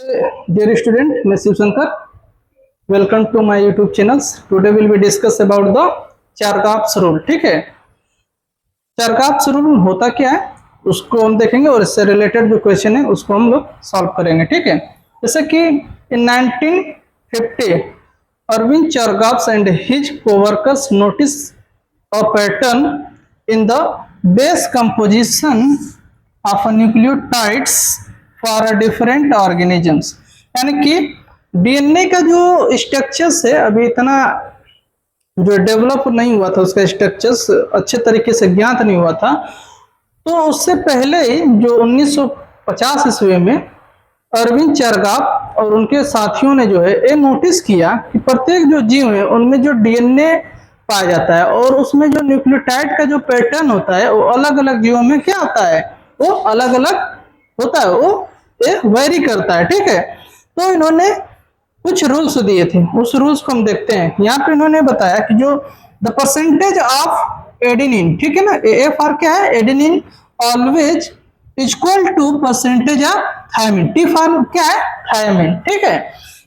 Dear student, मैं Shiv Shankar. Welcome to my YouTube channels. Today we'll be discuss about the Chargaff's rule. ठीक है, चारकाप्स rule होता क्या है उसको हम देखेंगे और इससे रिलेटेड जो क्वेश्चन है उसको हम लोग सॉल्व करेंगे. ठीक है, जैसे कि in 1950 Erwin Chargaff and his co-workers noticed a pattern in the base composition of nucleotides for different organisms. यानी कि डीएनए का जो स्ट्रक्चर्स है अभी इतना जो डेवलप नहीं हुआ था, उसका स्ट्रक्चर्स अच्छे तरीके से ज्ञात नहीं हुआ था. तो उससे पहले जो 1950 ईस्वी में अरविंद चारकाप और उनके साथियों ने जो है ये नोटिस किया कि प्रत्येक जो जीव है उनमें जो डीएनए पाया जाता है और उसमें जो न्यूक्लियोटाइड का जो पैटर्न होता है वो अलग अलग जीवों में क्या होता है, वो अलग अलग होता है, वो ये वेरी करता है. ठीक है, तो इन्होंने कुछ रूल्स दिए थे, उस रूल्स को हम देखते हैं. यहाँ पे इन्होंने बताया कि जो द परसेंटेज ऑफ एडेनिन, ठीक है ना, ए फॉर क्या है adenine, always equal to percentage of thymine, T for क्या है थायमिन. ठीक है,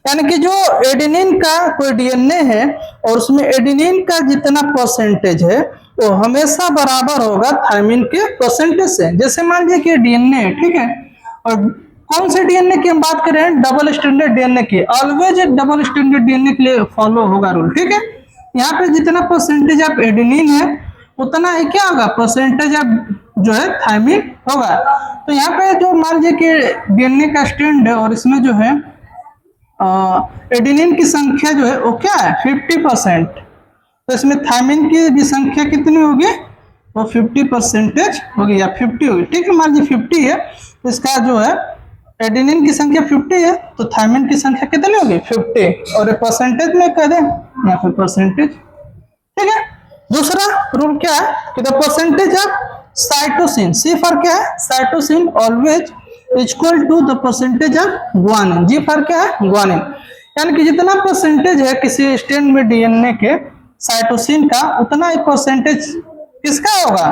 यानी कि जो एडेनिन का कोई डीएनए है और उसमें एडेनिन का जितना परसेंटेज है वो हमेशा बराबर होगा थायमिन के परसेंटेज से. जैसे मान लीजिए कि डीएनए है, ठीक है, और कौन से डीएनए की हम बात कर रहे हैं, डबल स्टैंडर्ड डीएनए की. ऑलवेज डबल स्टैंडर्ड डीएनए के लिए फॉलो होगा रूल. ठीक है, यहाँ पे जितना परसेंटेज ऑफ एडेनिन है उतना ही क्या होगा परसेंटेज ऑफ जो है थायमिन होगा. तो यहाँ पे जो मान लीजिए कि डीएनए का स्ट्रैंड है और इसमें जो है एडेनिन की संख्या जो है वो क्या है 50%, तो इसमें थायमिन की भी संख्या कितनी होगी, वो 50% होगी या 50 होगी. ठीक है, मान लीजिए 50 है तो इसका जो है एडेनिन की संख्या 50 है तो थायमिन की संख्या कितनी होगी 50, और परसेंटेज में कह दें यहाँ पे परसेंटेज. ठीक है, दूसरा रूल क्या है कि the percentage of cytosine, C for क्या है cytosine, always equal to the percentage of guanine, G for क्या है ग्वानिन. यानी कि जितना परसेंटेज है किसी स्ट्रैंड में डीएनए के साइटोसिन का उतना ही परसेंटेज किसका होगा,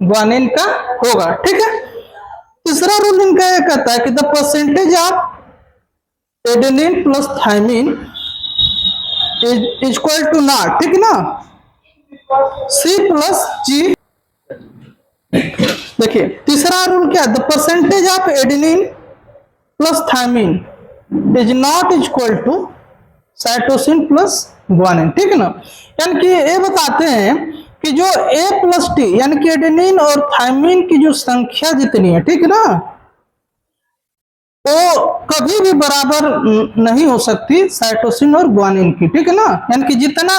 ग्वानिन का होगा. ठीक है, तीसरा रूल इनका यह कहता है कि the percentage of adenine plus thymine is equal to not, ठीक है ना, सी प्लस जी. देखिए तीसरा रूल क्या है, the percentage of adenine plus thymine is not equal to cytosine plus guanine. ठीक है ना, यानी कि ये बताते हैं कि जो ए प्लस टी यानी कि एडेनिन और थायमिन की जो संख्या जितनी है, ठीक है ना, वो कभी भी बराबर नहीं हो सकती साइटोसिन और ग्वानिन की. ठीक है ना, यानी कि जितना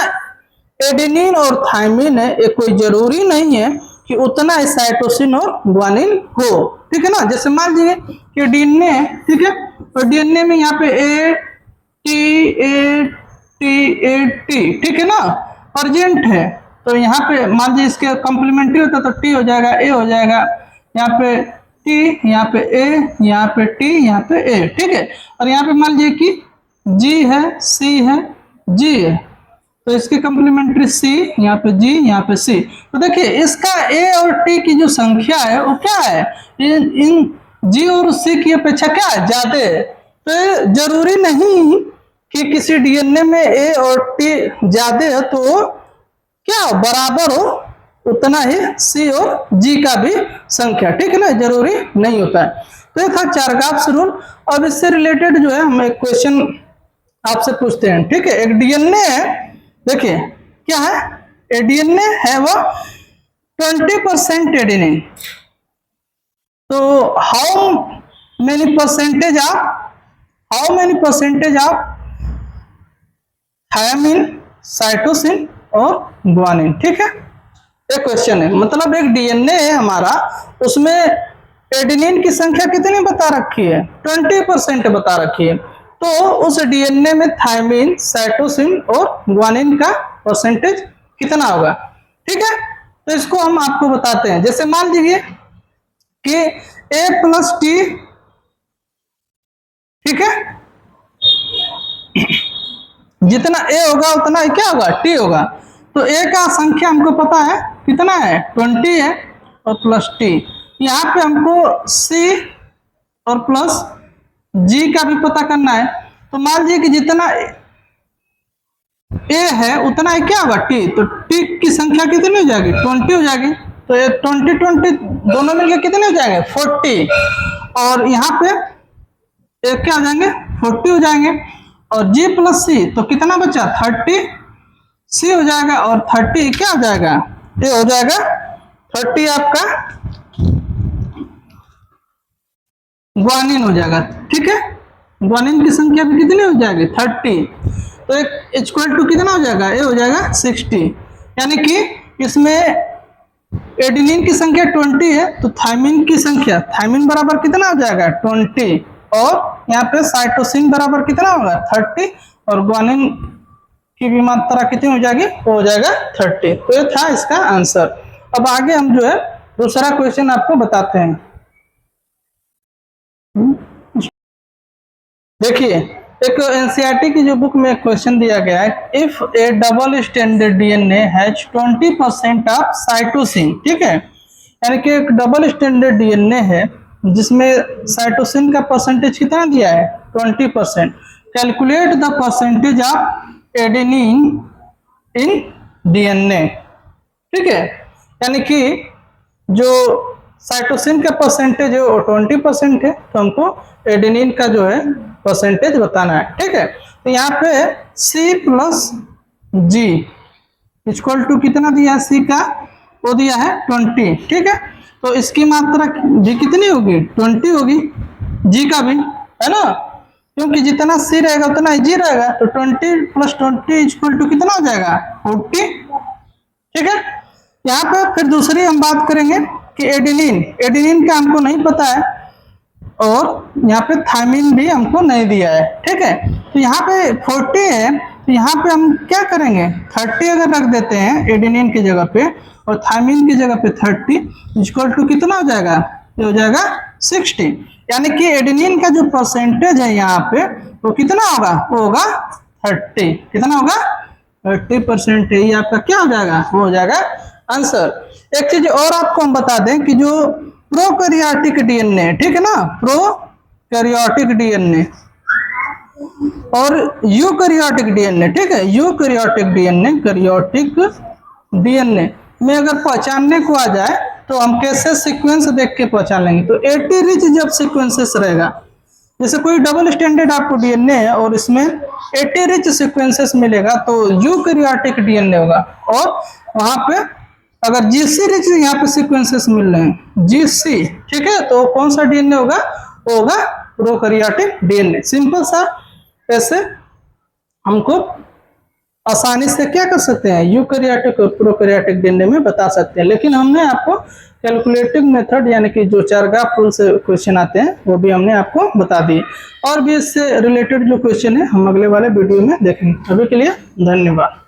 एडेनिन और थायमिन है ये कोई जरूरी नहीं है कि उतना ही साइटोसिन और ग्वानिन हो. ठीक है ना, जैसे मान लीजिए कि डीएनए है, ठीक है, और डीएनए में यहाँ पे ए टी, ठीक है ना, अर्जेंट है, तो यहाँ पे मान लीजिए इसके कॉम्प्लीमेंट्री होता तो टी हो जाएगा, ए हो जाएगा, यहाँ पे टी, यहाँ पे ए, यहाँ पे टी, यहाँ पे ए. ठीक है, और यहाँ पे मान लीजिए कि जी है, सी है, जी है, तो इसके कॉम्प्लीमेंट्री सी, यहाँ पे जी, यहाँ पे सी. तो देखिए इसका ए और टी की जो संख्या है वो क्या है, इन जी और सी की अपेक्षा क्या है ज्यादा है. तो जरूरी नहीं कि किसी डीएनए में ए और टी ज्यादा है तो क्या बराबर हो उतना ही सी और जी का भी संख्या. ठीक है ना, जरूरी नहीं होता है. तो ये था चारकाप्स रूल. अब इससे रिलेटेड जो है हम एक क्वेश्चन आपसे पूछते हैं. ठीक है, एक डीएनए है, देखिए क्या है, ए डीएनए है वो 20% एडेनिन, तो how many percentage of thymine, cytosine और ग्वानिन. ठीक है, एक क्वेश्चन है, मतलब एक डीएनए है हमारा, उसमें एडेनिन की संख्या कितनी बता रखी है 20% बता रखी है, तो उस डीएनए में थायमिन, साइटोसिन और ग्वानिन का परसेंटेज कितना होगा. ठीक है, तो इसको हम आपको बताते हैं. जैसे मान लीजिए कि ए प्लस टी, ठीक है, जितना ए होगा उतना ही क्या होगा टी होगा. तो ए का संख्या हमको पता है कितना है 20 है और प्लस टी. यहाँ पे हमको सी और प्लस जी का भी पता करना है। तो मान लीजिए कि जितना ए है उतना ही क्या होगा टी, तो टी की संख्या कितनी हो जाएगी 20 हो जाएगी। तो ये 20 दोनों मिलकर कितने हो जाएंगे 40, और यहाँ पे एक क्या हो जाएंगे 40 हो जाएंगे, और जी प्लस सी तो कितना बचा 30 सी हो जाएगा, और 30 क्या हो जाएगा ये हो जाएगा 30 आपका ग्वानिन हो जाएगा। ठीक है, ग्वानिन की संख्या भी कितनी हो जाएगी 30, तो एक इक्वल टू कितना हो जाएगा ये हो जाएगा 60, यानी कि इसमें एडेनिन की संख्या 20 है, तो थायमिन की संख्या, थायमिन बराबर कितना हो जाएगा 20, और यहाँ पे साइटोसिन बराबर कितना होगा 30, और ग्वानिन की भी मात्रा कितनी हो जाएगी वो हो जाएगा 30। तो ये था इसका आंसर। अब आगे हम जो है दूसरा क्वेश्चन आपको बताते हैं। देखिए, एक एनसीईआरटी की जो बुक में क्वेश्चन दिया गया है, if A double standard DNA has 20% of cytosine, ठीक है, यानी कि एक डबल स्टैंडर्ड डीएनए है जिसमें साइटोसिन का परसेंटेज कितना दिया है 20%, calculate the percentage of adenine in DNA. ठीक है, यानी कि जो साइटोसिन का परसेंटेज है वो 20% है, तो हमको एडेनिन का जो है परसेंटेज बताना है। ठीक है, तो यहाँ पे C plus G equal to कितना दिया सी का वो दिया है 20। ठीक है, तो इसकी मात्रा भी कितनी होगी 20 होगी, जी का भी है ना, क्योंकि जितना सी रहेगा उतना जी रहेगा, तो 20 प्लस 20 इक्वल टू कितना हो जाएगा 40। ठीक है, यहाँ पे फिर दूसरी हम बात करेंगे कि एडेनिन, एडेनिन का हमको नहीं पता है, और यहाँ पे थायमिन भी हमको नहीं दिया है। ठीक है, तो यहाँ पे 40 है, तो यहाँ पे हम क्या करेंगे 30 अगर रख देते हैं एडेनिन की जगह पे और थायमिन की जगह पे 30 इक्वल टू कितना हो जाएगा ये हो जाएगा 60, यानी कि एडेनिन का जो परसेंटेज है यहाँ पे वो कितना होगा वो होगा 30, कितना होगा 30% है, ये आपका क्या हो जाएगा वो हो जाएगा आंसर। एक चीज और आपको हम बता दें कि जो प्रोकैरियोटिक डीएनए, ठीक है ना, प्रोकैरियोटिक डीएनए और यूकैरियोटिक डीएनए, ठीक है, यूकैरियोटिक डीएनए कैरियोटिक डीएनए में अगर पहचानने को आ जाए तो हम कैसे सीक्वेंस देख के पहचान लेंगे। तो 80 रिच जब सीक्वेंसेस रहेगा, जैसे कोई डबल स्टैंडर्ड आपको डीएनए है और इसमें 80 रिच सीक्वेंसेस मिलेगा तो यूकैरियोटिक डीएनए होगा, और वहां पे अगर जीसी रिच यहाँ पे सीक्वेंसेस मिल रहे हैं जीसी, ठीक है, तो कौन सा डीएनए होगा वो होगा प्रोकैरियोटिक डीएनए। सिंपल सा ऐसे हमको आसानी से क्या कर सकते हैं यूकैरियोटिक और प्रोकैरियोटिक डीएनए में बता सकते हैं, लेकिन हमने आपको कैलकुलेटिव मेथड यानी कि जो चारगाफ रूल से क्वेश्चन आते हैं वो भी हमने आपको बता दिए, और भी इससे रिलेटेड जो क्वेश्चन है हम अगले वाले वीडियो में देखेंगे। अभी के लिए धन्यवाद।